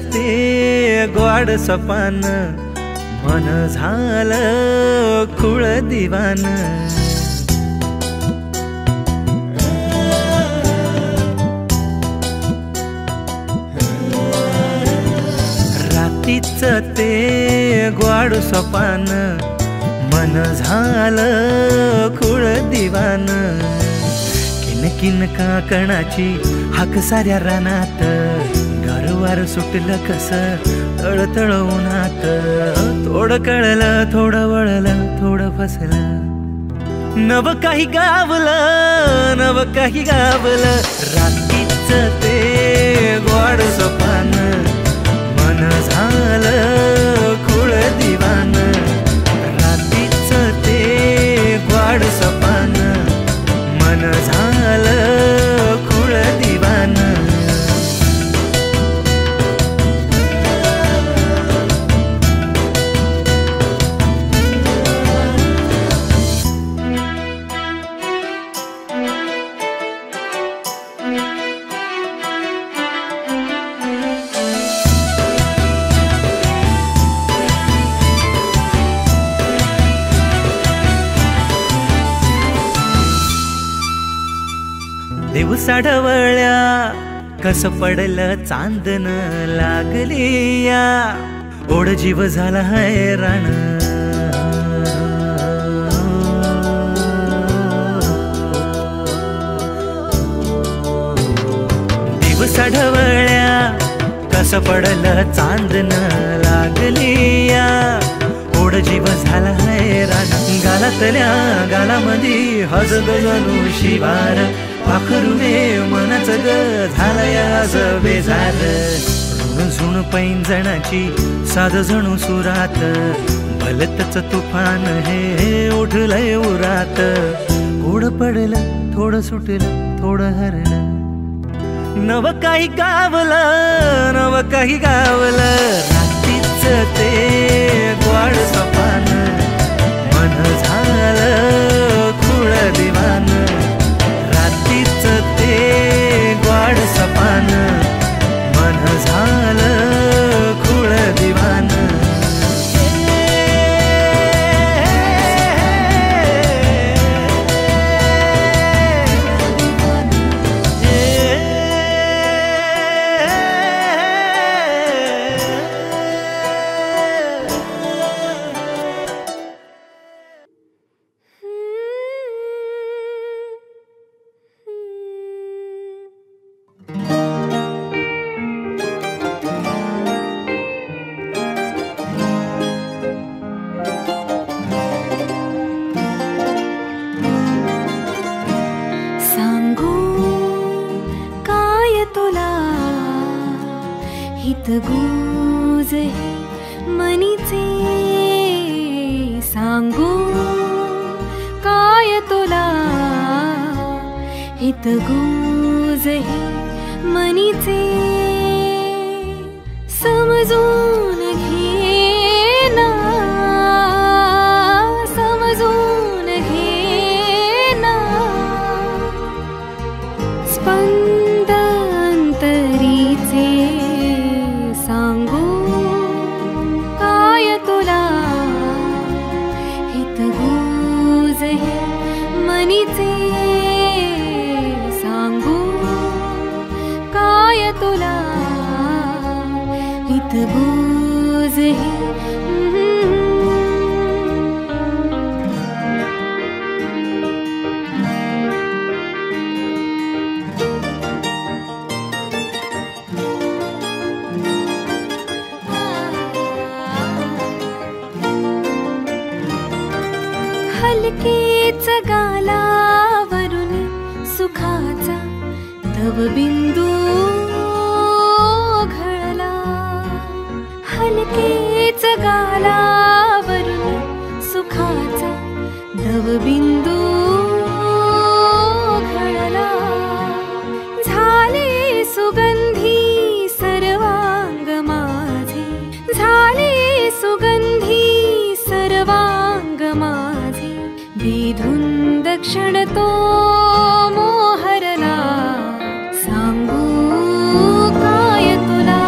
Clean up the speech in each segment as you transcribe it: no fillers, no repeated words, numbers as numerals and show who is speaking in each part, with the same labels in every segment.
Speaker 1: ते ग्वाड सपान मन झालं खुळ दिवान रातीच ते ग्वाड सपान मन झालं खुळ दिवान किन काकणाची हाक साऱ्या रानात गारवार सुटलं कस तळतळ उन्हात थोडं कळलं थोडं वळलं थोडं फसलं नव काही गावलं नव काही गावलं रात्रीच ते ग्वाड सपान मन झालं खुळ दिवान रात्रीच ते ग्वाड सपान मन झालं खुळ दिवान दिवसा ढवळ्या कस पडलं चांदन लागली या ओढ जीव झाला हैराण दिवसा ढवळ्या कस पडलं चांदन लागली या ओढ जीव झाला हैराण गालातल्या गालामधी हजग जणू शिवार पाखरुवे मनच ग झालंय आज बेजार ऋण झुण पैंजणाची साध जणू सुरात भलतच तुफान हे उठलंय उरात कोड पडलं थोडं सुटलं थोडं हरलं नव काही गावलं नव काही गावलं रात्रीच ते ग्वाड सपान मन झालं खुळ दिवान रात्रीच ते ग्वाड सपान मन झालं खुळ दिवान
Speaker 2: गुज मनीचे सांगू काय तुला हित गुज मनीचे समजून घे ना समजून घे ना स्पंद अंतरीचे सांगू काय तुला हित गुज मनीचे सांगू काय तुला हित गुज हलकेच गालावरून सुखाचा तव बिंदू घळला हलकेच गालावरून सुखाचा तव बिंदू घळला झाले सुगंधी सर्वांग माझे झाले सुगंधी सर्वांग माझे विधुंद क्षण तो मोहरला सांगू काय तुला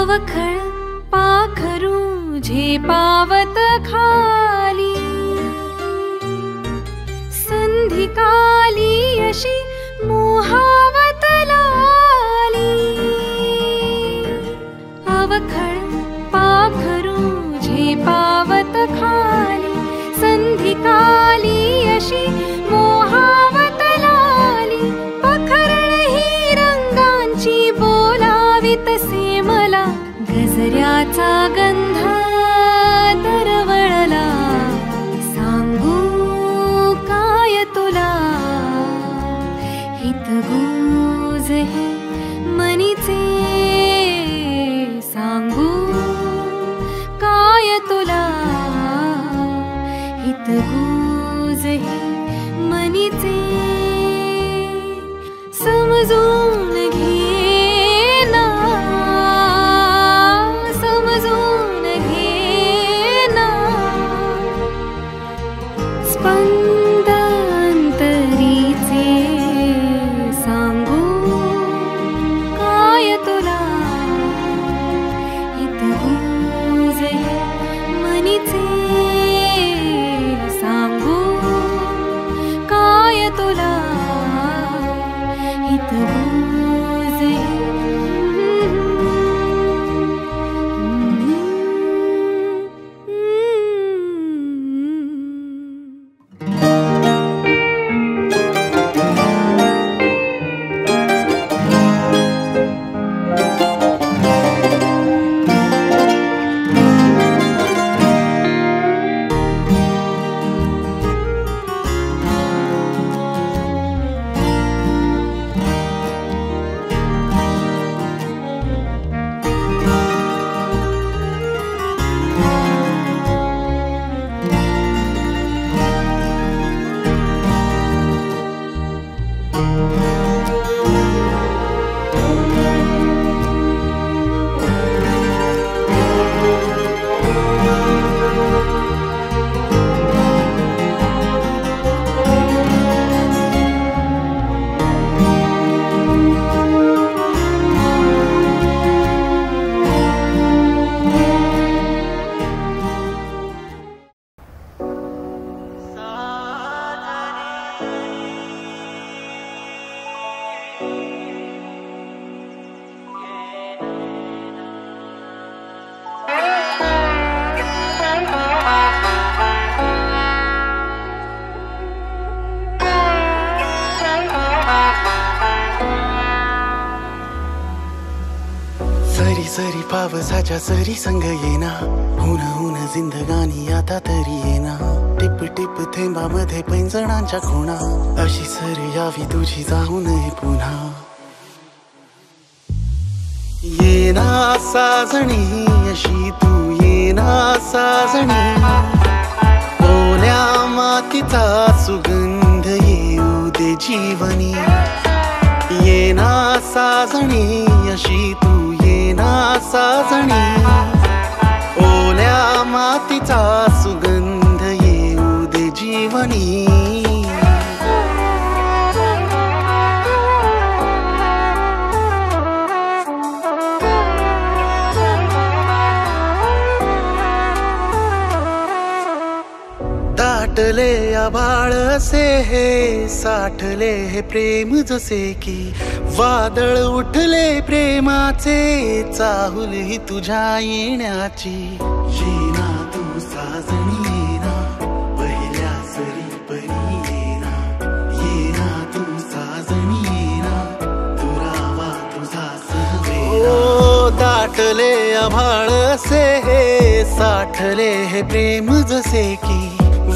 Speaker 2: अवखळ पाखरू झेपावत खाली, संधिकाली अशी मोहावत लाली. अवखळ पाखरू झेपावत खाली, संधिकाली अशी मोहावत लाली. पखरण ही रंगांची बोलावितसे मला, गजऱ्याचा गंध दरवळला. सांगू काय तुला हितगुज हे मनीचे, सांगू काय तुला हितगुज हे मनीचे. समजून घे ना, समजून घे ना, स्पंद अंतरीचे. सांगू काय तुला हितगुज हे मनीचे, सांगू काय तुला हितगुज हे.
Speaker 3: सरी सरी पावसाच्या सरी संग येना, हुन हुन जिंदगानी आता तरी येना. टिप टिप थेंबामध्ये पैंजणांच्या खुणा, अशी सर यावी तुझी जाऊ नये पुन्हा. येना साजणी अशी तू येना साजणी, ओल्या मातीचा सुगंध येऊ दे जीवनी. येना साजणी अशी तू येना साजणी, ओल्या मातीचा सुगंध येऊ दे जीवनी. दाटले आभाळ असे हे, साठले हे प्रेम जसे की वादळ उठले प्रेमाचे, चाहुल ही तुझ्या येण्याची. येना तू साजणी येना, पहिल्या सरी परी येना. येना तू साजणी येना, दुरावा तुझा सहवेना. ओ दाटले आभाळ असे हे, साठले हे प्रेम जसे की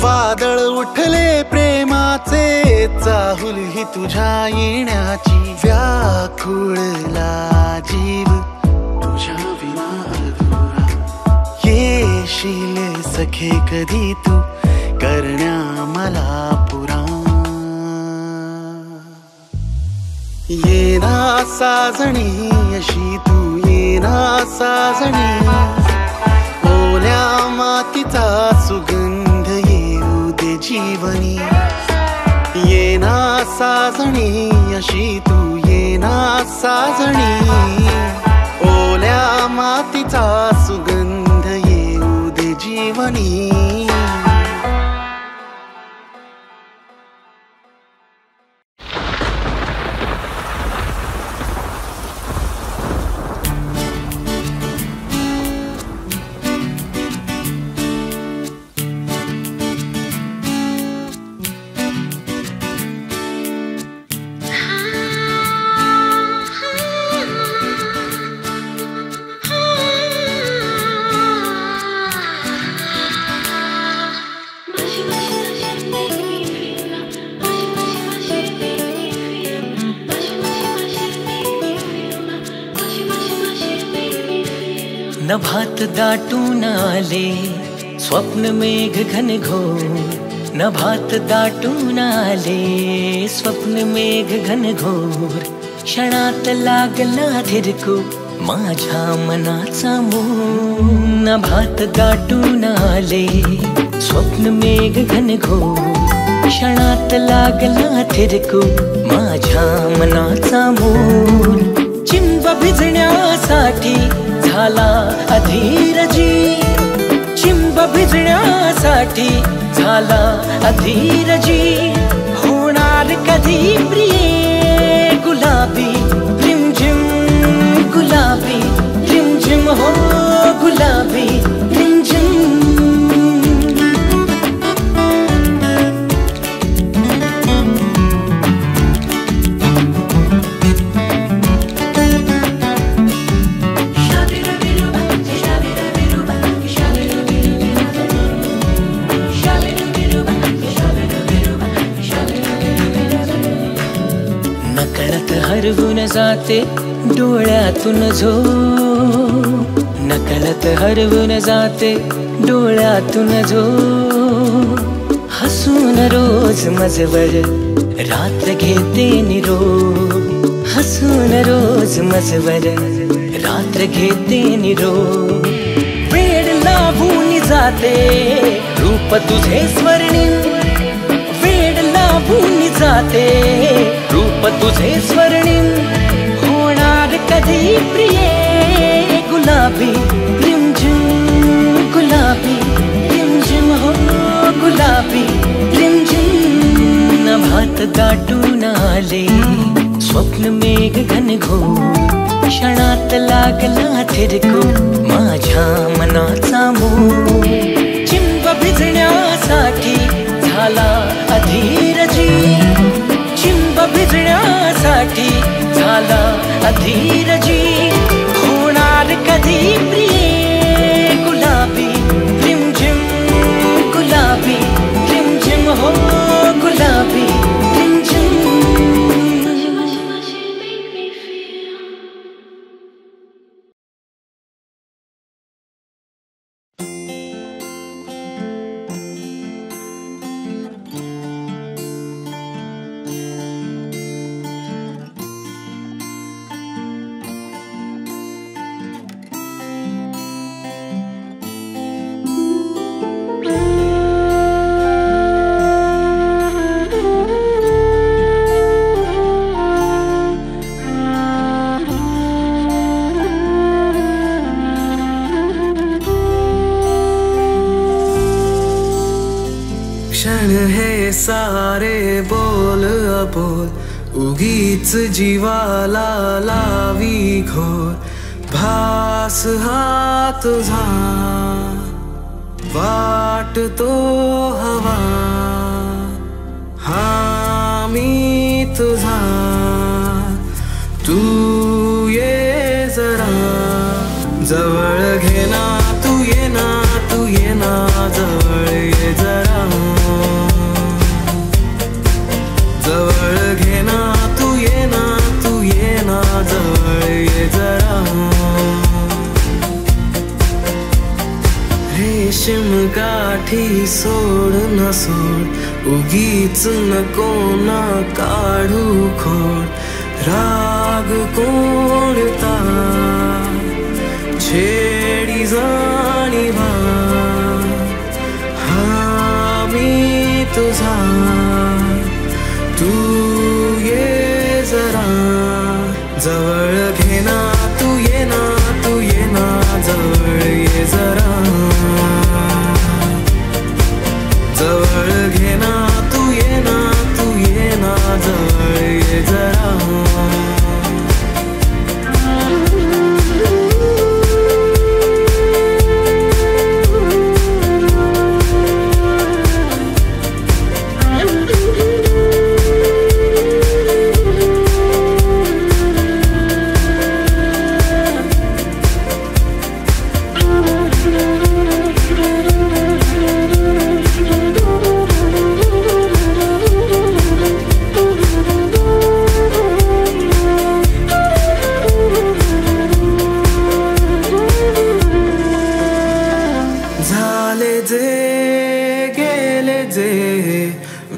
Speaker 3: वादळ उठले प्रेमाचे, चाहुल ही तुझ्या येण्याची. व्याकुळला जीव तुझ्या विना अधुरा, येशील सखे कधी तू करण्या मला पुरा. येना साजणी अशी तू येना साजणी, ओल्या मातीचा सुगंध येऊ दे जीवनी. येना साजणी अशी तू येना साजणी, ओल्या तिचा सुगंध येऊ दे जीवनी.
Speaker 1: नभात दाटून आले स्वप्न मेघ घनघोर. नभात दाटून आले स्वप्न मेघ घनघोर. क्षणात लागला धिरकू माझ्या मनाचा मोर. नभात दाटून आले स्वप्न मेघ घनघोर. क्षणात लागला धिरकू माझ्या मनाचा मोर. चिंब भिजण्यासाठी झाला अधीरजी. चिंब भिजण्यासाठी झाला अधीरजी. होणार कधी प्रिये गुलाबी रिमझिम गुलाबी रिमझिम हो गुलाबी रिमझिम. हरवून जाते डोळ्यातून झोप. नकळत हरवून जाते डोळ्यातून झोप. हसून रोज मजवर रात्र घेते निरोप. हसून रोज मजवर रात्र घेते निरोप. वेड लावून जाते रूप तुझे स्वर्णिम. वेड लावून जाते रूप तुझे स्वर्णिम. होणार कधी प्रिये गुलाबी रिमझिम गुलाबी रिमझिम हो गुलाबी रिमझिम. नभात दाटून आले स्वप्न मेघ घनघोर. क्षणात लागला धिरकू माझ्या मनाचा मोर. चिंब भिजण्यासाठी झाला अधीरजी. चिंब भिजण्यासाठी झाला अधीरजी. होणार कधी प्रिये गुलाबी रिमझिम गुलाबी रिमझिम हो गुलाबी रिमझिम.
Speaker 4: सारे बोल अबोल उगीच जीवाला लावी घोर. भास हा तुझा वाटतो हवा. हा मी तुझा तू ये जरा जवळ घे ना. तू ये ना तू ये ना जवळ ये जरा. जवळ घे ना तू ये ना तू ये ना जवळ ये जरा. रेशीम काठी सोड न सोड उगीच नको ना काढू खोड. राग कोणता छेडी जाणीवा. हा मी तुझा तू ये जरा जवळ घे ना तू ये ना तू ये ना जवळ ये जरा जवळ घे ना तू ये ना जवळ ये जरा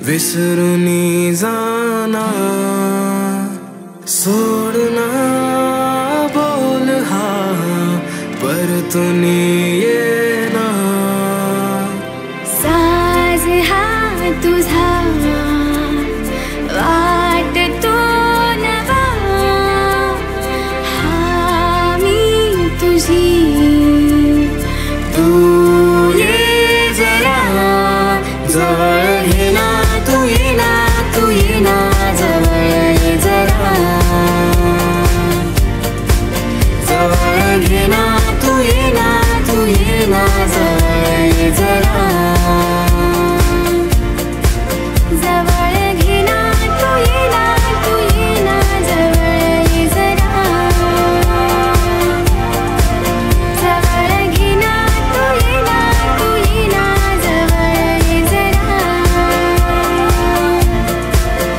Speaker 4: विसरुनी जाना सोडना बोल हा परतुनी येना
Speaker 2: साज हा तुझा वाटतो नवा हा मी तुझी
Speaker 4: तू ये जरा जवळ घे ना तू ये ना जवळ ये जरा जवळ घे ना तू ये ना जवळ ये जरा
Speaker 2: जवळ घे ना तू ये ना जवळ ये जरा जवळ घे ना तू ये ना जवळ ये जरा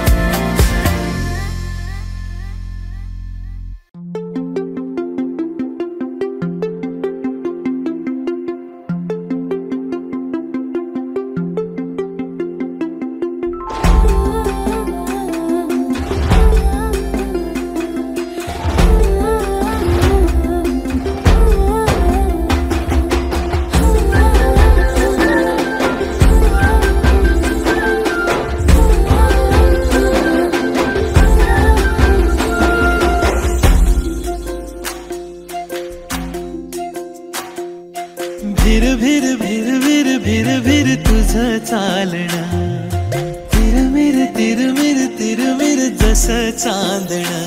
Speaker 1: भिर भिर भिर भिर भिर भिर तुझं चालणं तिरमिर जसं चांदणं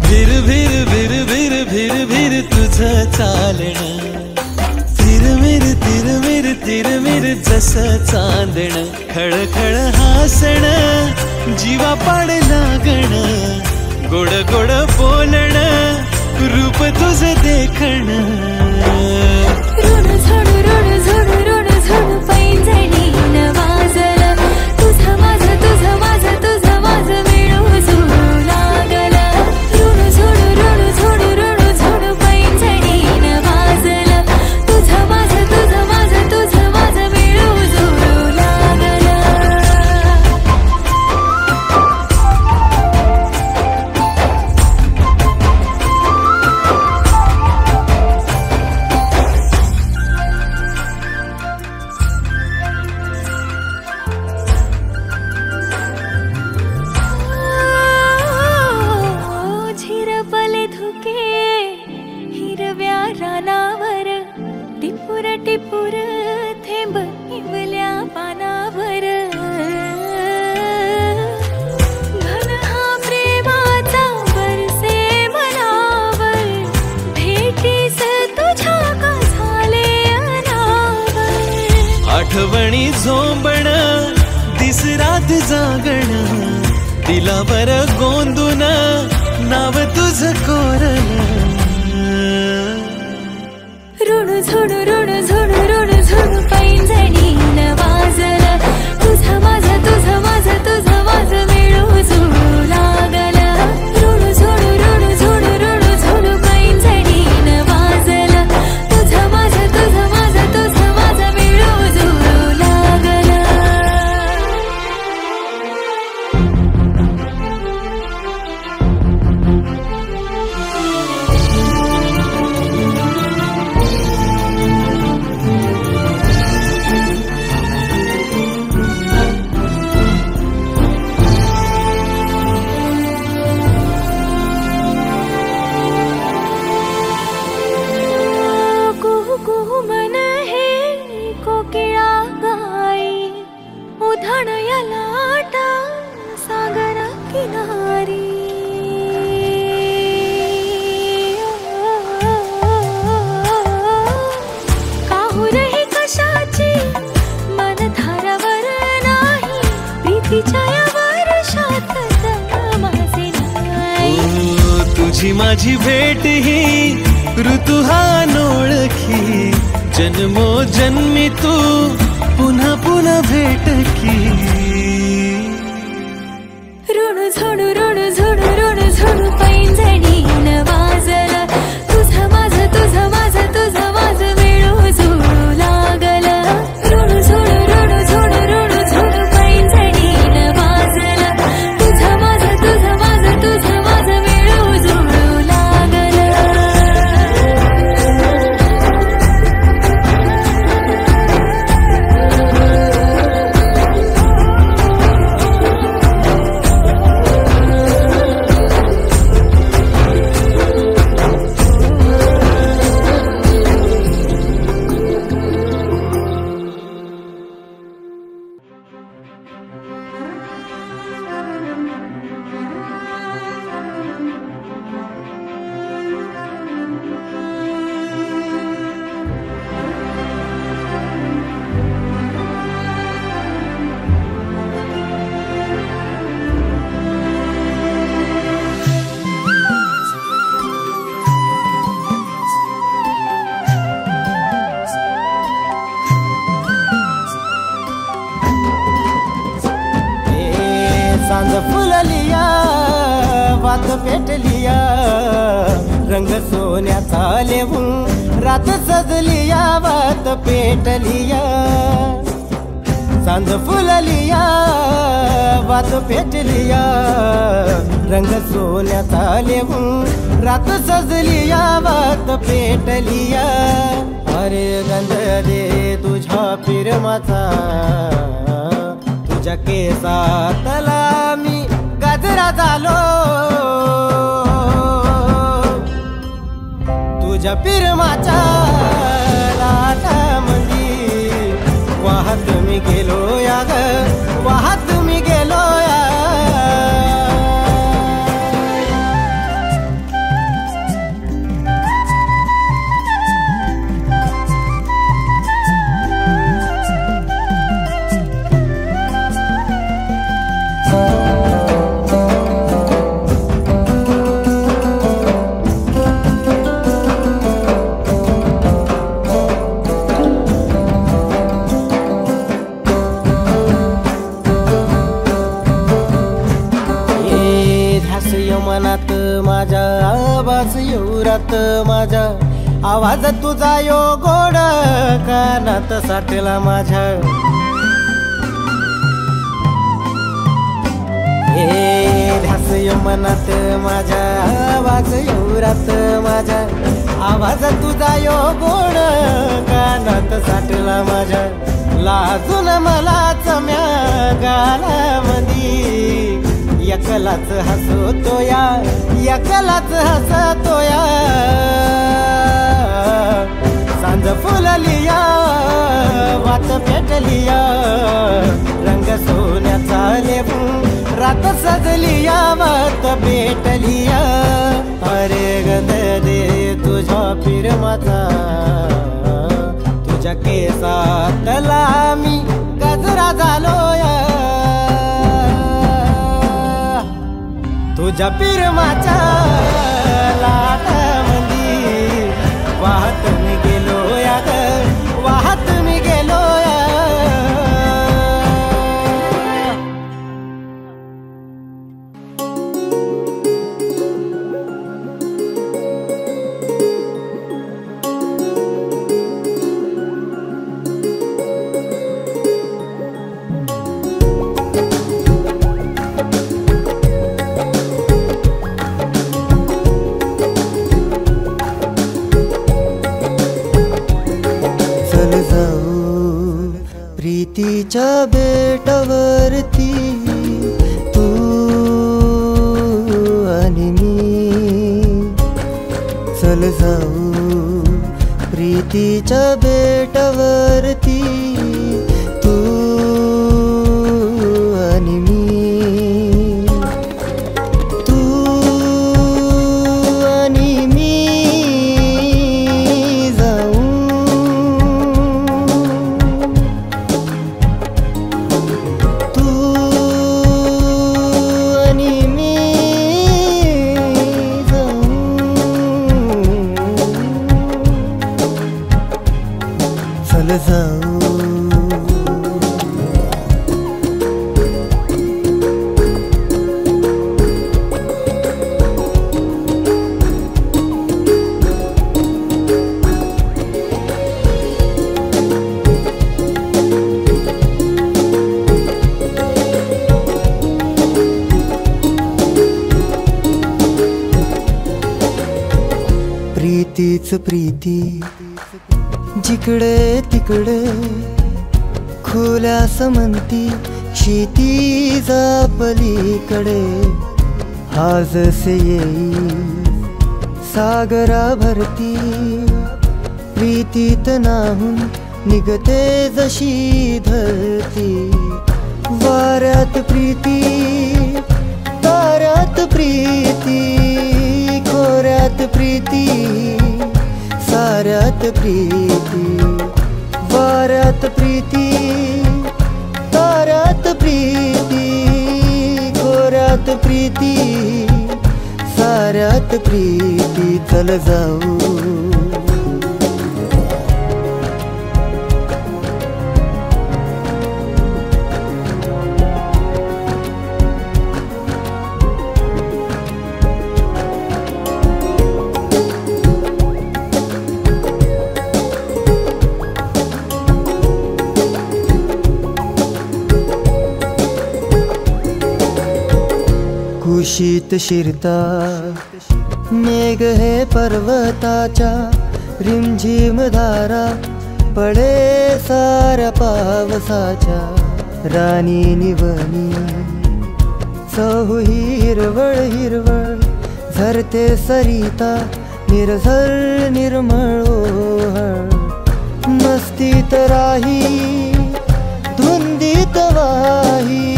Speaker 1: भिर भिर भिर भिर भिर भिर तुझं चालणं तिरमिर जसं चांदणं खळखळ हासणं जीवा पाड लागणं गोड गोड बोलणं रूप तुझं देखणं
Speaker 2: ऋण झोड पैंजणी न वाजलं तुझं माझं मिळू जुळू लागलं ऋण झोड पैंजणी न वाजलं तुझं माझं मिळू जुळू लागलं झिरपले धुके हिरव्या रानावर टिपूर थेंब इवल्या पानावर घन हा प्रेमाचा बरसे मनावर भेटीस तुझ्या का झाले अनावर
Speaker 1: आठवणी झोंबण दिसरात जागण दिलावर गोंदून नाव तुझं कोरलं
Speaker 2: ऋण झोड पैंजणी न वाजलं तुझं माझं मिळू जुळू लागलं ऋण झोड पैंजणी न वाजलं तुझं माझं मिळू जुळू लागलं तिच्या या वर्षात माझे नाही.
Speaker 1: तुझी माझी भेट ही ऋतू हा ओळखी जन्मो जन्मी तू पुन्हा पुन्हा भेट की.
Speaker 2: ऋणू झोडू ऋणू झोडू ऋणू झोडू पैंजणी न वाजला. तुझं माझं तुझं माझं तुझं माझं वेळू जुळू लागला. ऋणू झोडू ऋणू झोडू ऋणू झोडू पैंजणी न वाजला. तुझं माझं तुझं माझं तुझं माझं वेळू जुळू लागला.
Speaker 5: सांज फुललिया वात पेटलिया रंग सोन्याचा लेवून रात सजलिया वात पेटलिया. सांज फुललिया वात पेटलिया रंग सोन्याचा लेवून रात सजलिया वात पेटलिया. अरे गंध दे तुझ्या फिरमाचा तुझ्या केसातला मी गजरा झालो. तुझ्या पिरमाच्या लाटामंदी वाहत मी गेलो या ग वाहत मी गेलो या. मनात माझ्या आवाज येऊरात माझ्या आवाज तुझा यो गोड कानात साठला माझ्या. हे ध्यास मनात माझ्या आवाज येऊरात माझ्या आवाज तुझा यो गोड कानात साठला माझ्या. लाजून मलाच म्या गालामंदी एकलाच हसतो या एकलाच हसतो या. सांज फुललिया वात पेटलिया रंग सोन्याचा लेवून रात सजलिया वात पेटलिया. अरे गंध दे तुझ्या फिरमाचा तुझ्या केसातला मी गजरा झालो या. तुझ्या पिरमाच्या लाटामंदी वाहत मी गेलो या ग वाहत मी गेलो या.
Speaker 6: प्रीतीच्या बेटावरती तू आणि मी चल जाऊ. प्रीतीच्या बेटावरती तू आणि मी तू आणि मी जाऊ. तू प्रीतीच प्रीती जिकडे तिकडे खुल्या समंती क्षितिजा पलीकडे हा जसे येई सागरा भरती प्रीतीत नाहून निघते जशी धरती वाऱ्यात प्रीती ताऱ्यात प्रीती खोऱ्यात प्रीती साऱ्यात प्रीती वाऱ्यात प्रीती ताऱ्यात प्रीती खोऱ्यात प्रीती साऱ्यात प्रीती चल जाऊ कुशीत शिरता मेघ हे पर्वताच्या रिमझिम धारा पडे साऱ्या पावसाच्या राणी निवनी चहूही हिरवळ हिरवळ झरते सरिता निर्झर निर्मळ ओहळ मस्तीत राही धुंदीत वाही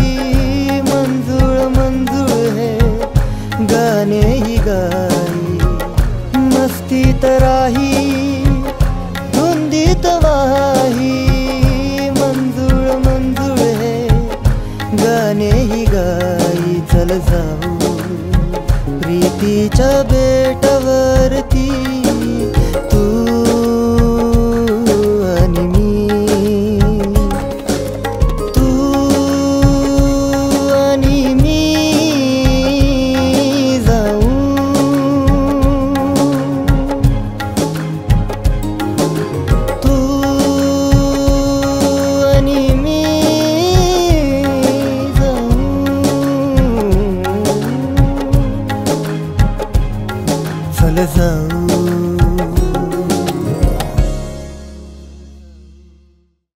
Speaker 6: गाणे ही गाई मस्तीत राही धुंदीत वाही मंजुळ मंजुळ हे गाणे ही गाई चल जाऊ प्रीतीच्या बेटावरती तू आणि मी तू आणि मी चल जाऊ